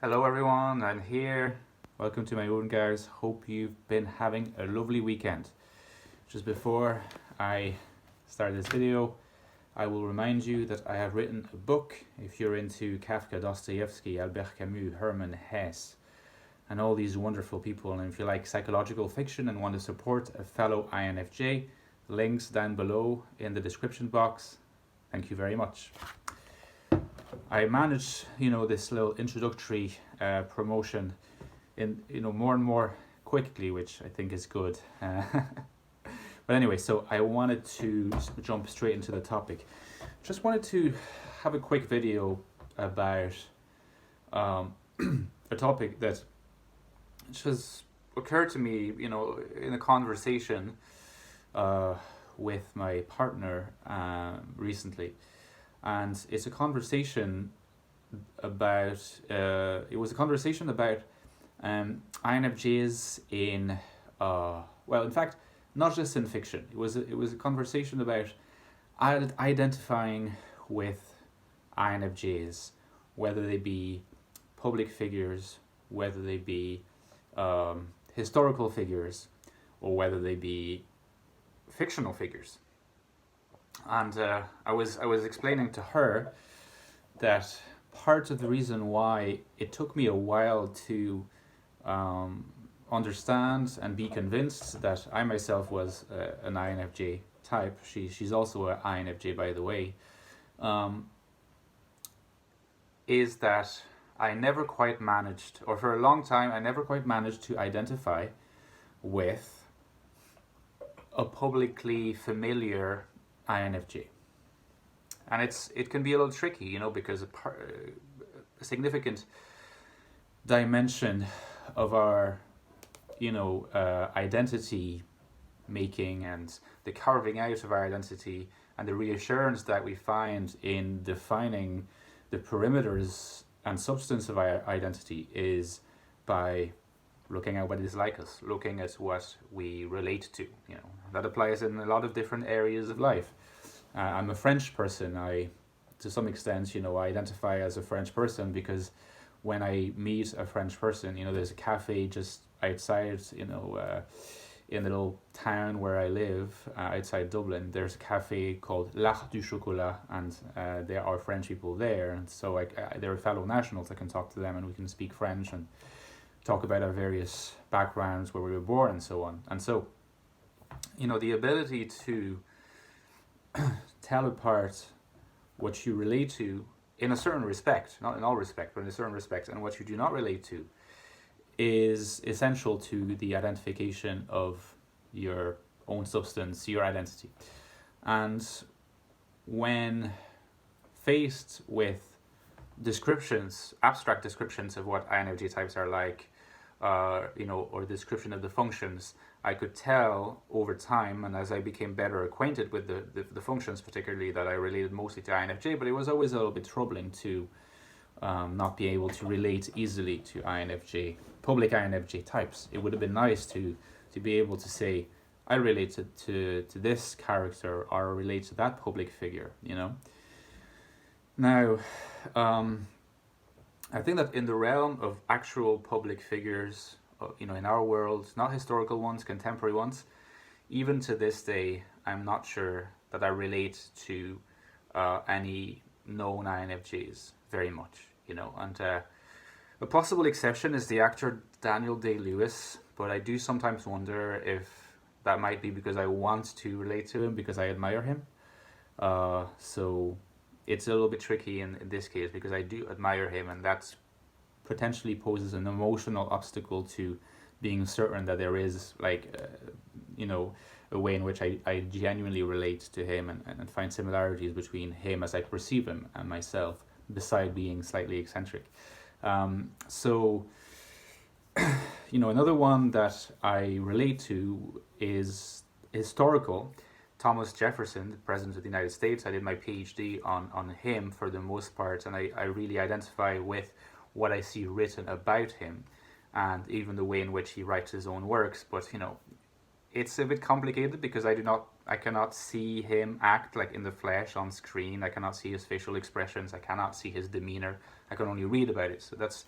Hello everyone, I'm here. Welcome to my own guys. Hope you've been having a lovely weekend. Just before I start this video, I will remind you that I have written a book. If you're into Kafka, Dostoevsky, Albert Camus, Hermann Hesse, and all these wonderful people, and if you like psychological fiction and want to support a fellow INFJ, links down below in the description box. Thank you very much. I managed, this little introductory promotion in, more and more quickly, which I think is good. But anyway, so I wanted to jump straight into the topic. Just wanted to have a quick video about a topic that just occurred to me, in a conversation with my partner recently. And it's a conversation about, it was a conversation about INFJs in, in fact, not just in fiction. It was a conversation about identifying with INFJs, whether they be public figures, whether they be historical figures, or whether they be fictional figures. And I was explaining to her that part of the reason why it took me a while to understand and be convinced that I myself was an INFJ type. She's also an INFJ, by the way. Is that I never quite managed, or for a long time, I never quite managed to identify with a publicly familiar INFJ. And it can be a little tricky, because a significant dimension of our, identity making and the carving out of our identity and the reassurance that we find in defining the perimeters and substance of our identity is by looking at what is like us, looking at what we relate to. That applies in a lot of different areas of life. I'm a French person. To some extent, I identify as a French person because when I meet a French person, there's a cafe just outside, in the little town where I live, outside Dublin. There's a cafe called L'Art du Chocolat, and there are French people there, and so they're fellow nationals. I can talk to them, and we can speak French and talk about our various backgrounds, where we were born, and so on. And so, the ability to tell apart what you relate to in a certain respect, not in all respect, but in a certain respect, and what you do not relate to, is essential to the identification of your own substance, your identity. And when faced with descriptions, abstract descriptions of what INFJ types are like, or description of the functions, I could tell over time, and as I became better acquainted with the functions, particularly, that I related mostly to INFJ, but it was always a little bit troubling to not be able to relate easily to INFJ, public INFJ types. It would have been nice to be able to say, I relate to this character, or relate to that public figure, Now, I think that in the realm of actual public figures, in our world, not historical ones, contemporary ones, even to this day, I'm not sure that I relate to any known INFJs very much, And a possible exception is the actor Daniel Day-Lewis, but I do sometimes wonder if that might be because I want to relate to him, because I admire him. So it's a little bit tricky in this case, because I do admire him, and that potentially poses an emotional obstacle to being certain that there is a way in which I genuinely relate to him and find similarities between him as I perceive him and myself, beside being slightly eccentric. Another one that I relate to is historical. Thomas Jefferson, the President of the United States. I did my PhD on him for the most part, and I really identify with what I see written about him, and even the way in which he writes his own works. But it's a bit complicated because I cannot see him act like in the flesh on screen. I cannot see his facial expressions. I cannot see his demeanor. I can only read about it. So that's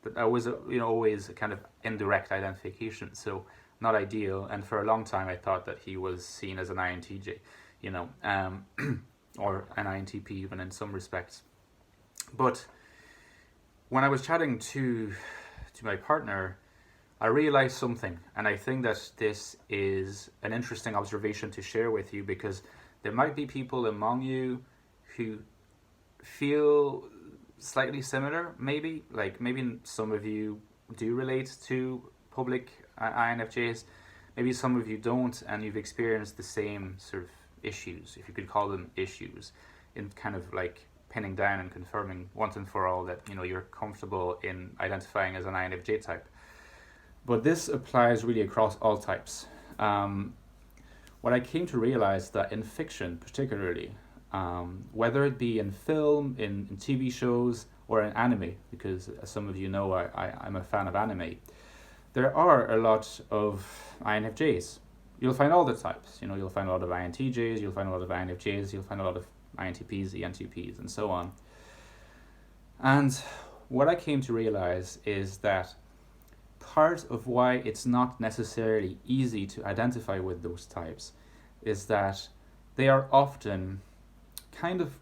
that was always a kind of indirect identification, so not ideal. And for a long time, I thought that he was seen as an INTJ, or an INTP even in some respects. But when I was chatting to my partner, I realized something, and I think that this is an interesting observation to share with you, because there might be people among you who feel slightly similar, maybe. Like maybe some of you do relate to public INFJs, maybe some of you don't, and you've experienced the same sort of issues, if you could call them issues, in kind of like pinning down and confirming once and for all that you're comfortable in identifying as an INFJ type. But this applies really across all types. What I came to realize that in fiction particularly, whether it be in film, in TV shows, or in anime, because as some of you know, I'm a fan of anime, there are a lot of INFJs. You'll find all the types. You'll find a lot of INTJs, you'll find a lot of INFJs, you'll find a lot of INTPs, ENTPs, and so on. And what I came to realize is that part of why it's not necessarily easy to identify with those types is that they are often kind of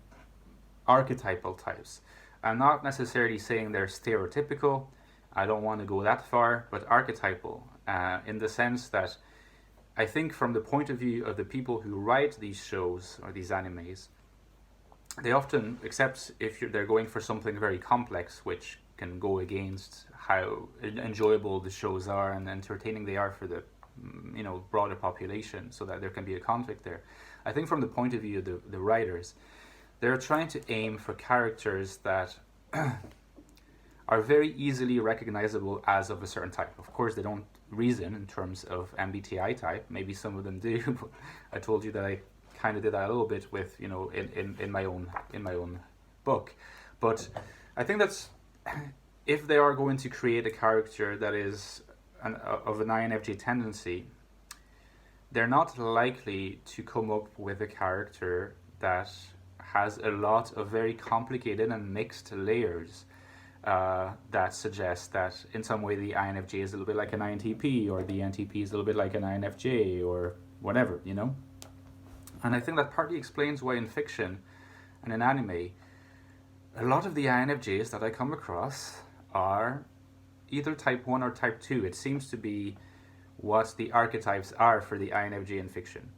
archetypal types. I'm not necessarily saying they're stereotypical, I don't want to go that far, but archetypal, in the sense that I think from the point of view of the people who write these shows or these animes, they often, except if they're going for something very complex, which can go against how enjoyable the shows are and entertaining they are for the broader population, so that there can be a conflict there. I think from the point of view of the writers, they're trying to aim for characters that are very easily recognizable as of a certain type. Of course, they don't reason in terms of MBTI type. Maybe some of them do, but I told you that I kind of did that a little bit with in my own book. But I think that's, if they are going to create a character that is of an INFJ tendency, they're not likely to come up with a character that has a lot of very complicated and mixed layers that suggest that in some way the INFJ is a little bit like an INTP, or the NTP is a little bit like an INFJ, or whatever, And I think that partly explains why in fiction and in anime, a lot of the INFJs that I come across are either type 1 or type 2. It seems to be what the archetypes are for the INFJ in fiction.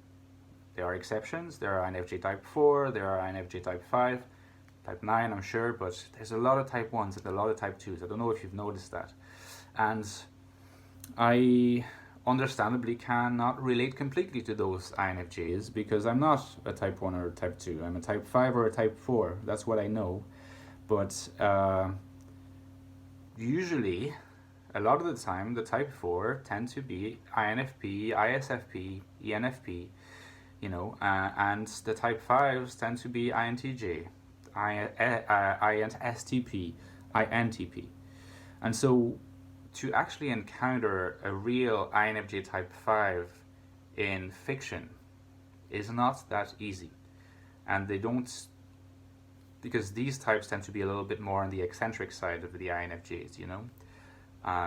There are exceptions. There are INFJ type 4, there are INFJ type 5, type 9 I'm sure, but there's a lot of type 1s and a lot of type 2s. I don't know if you've noticed that. And I understandably cannot relate completely to those INFJs, because I'm not a type 1 or a type 2. I'm a type 5 or a type 4. That's what I know. But usually, a lot of the time, the type 4 tend to be INFP, ISFP, ENFP, and the type 5s tend to be INTJ, INSTP, INTP. And so to actually encounter a real INFJ type 5 in fiction is not that easy. And they don't, because these types tend to be a little bit more on the eccentric side of the INFJs,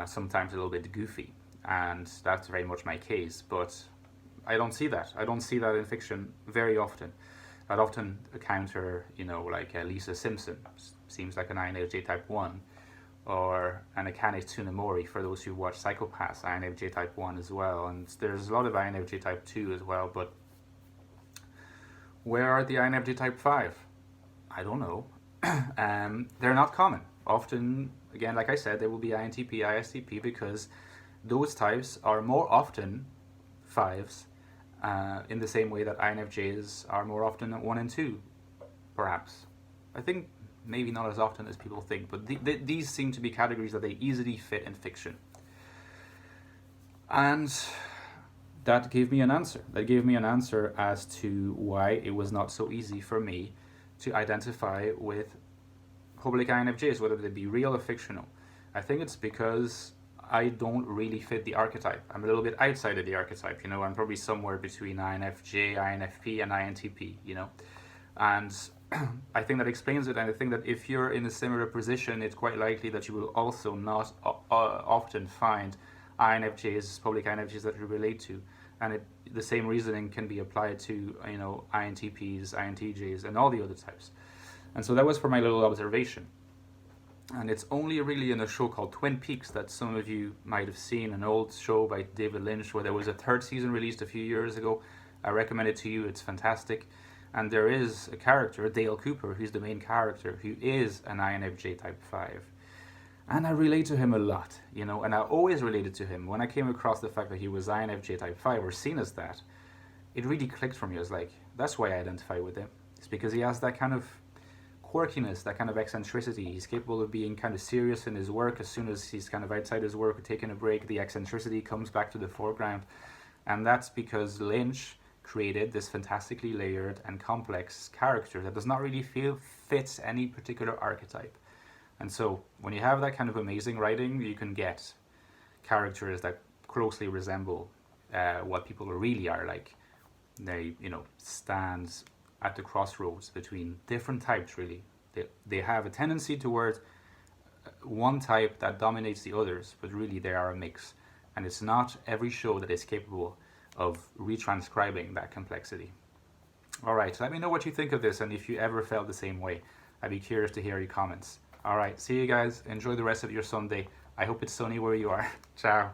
sometimes a little bit goofy. And that's very much my case, but I don't see that. I don't see that in fiction very often. I'd often encounter, like Lisa Simpson, seems like an INFJ type 1, or an Akane Tsunemori, for those who watch Psychopaths, INFJ type 1 as well. And there's a lot of INFJ type 2 as well, but where are the INFJ type 5? I don't know. They're not common. Often, again, like I said, they will be INTP, ISTP, because those types are more often 5s, in the same way that INFJs are more often 1 and 2, perhaps. I think maybe not as often as people think, but these seem to be categories that they easily fit in fiction. And that gave me an answer. That gave me an answer as to why it was not so easy for me to identify with public INFJs, whether they be real or fictional. I think it's because I don't really fit the archetype. I'm a little bit outside of the archetype, I'm probably somewhere between INFJ, INFP, and INTP, And I think that explains it, and I think that if you're in a similar position, it's quite likely that you will also not often find INFJs, public INFJs that you relate to, and the same reasoning can be applied to INTPs, INTJs, and all the other types. And so that was for my little observation. And it's only really in a show called Twin Peaks that some of you might have seen, an old show by David Lynch, where there was a third season released a few years ago. I recommend it to you, it's fantastic. And there is a character, Dale Cooper, who's the main character, who is an INFJ type 5. And I relate to him a lot, and I always related to him. When I came across the fact that he was INFJ type 5, or seen as that, it really clicked for me. I was like, that's why I identify with him. It's because he has that kind of quirkiness, that kind of eccentricity. He's capable of being kind of serious in his work. As soon as he's kind of outside his work or taking a break, the eccentricity comes back to the foreground. And that's because Lynch created this fantastically layered and complex character that does not really fits any particular archetype. And so when you have that kind of amazing writing, you can get characters that closely resemble what people really are like. They, stand at the crossroads between different types, really. They have a tendency towards one type that dominates the others, but really they are a mix. And it's not every show that is capable of retranscribing that complexity. All right, let me know what you think of this, and if you ever felt the same way. I'd be curious to hear your comments. All right, see you guys. Enjoy the rest of your Sunday. I hope it's sunny where you are. Ciao.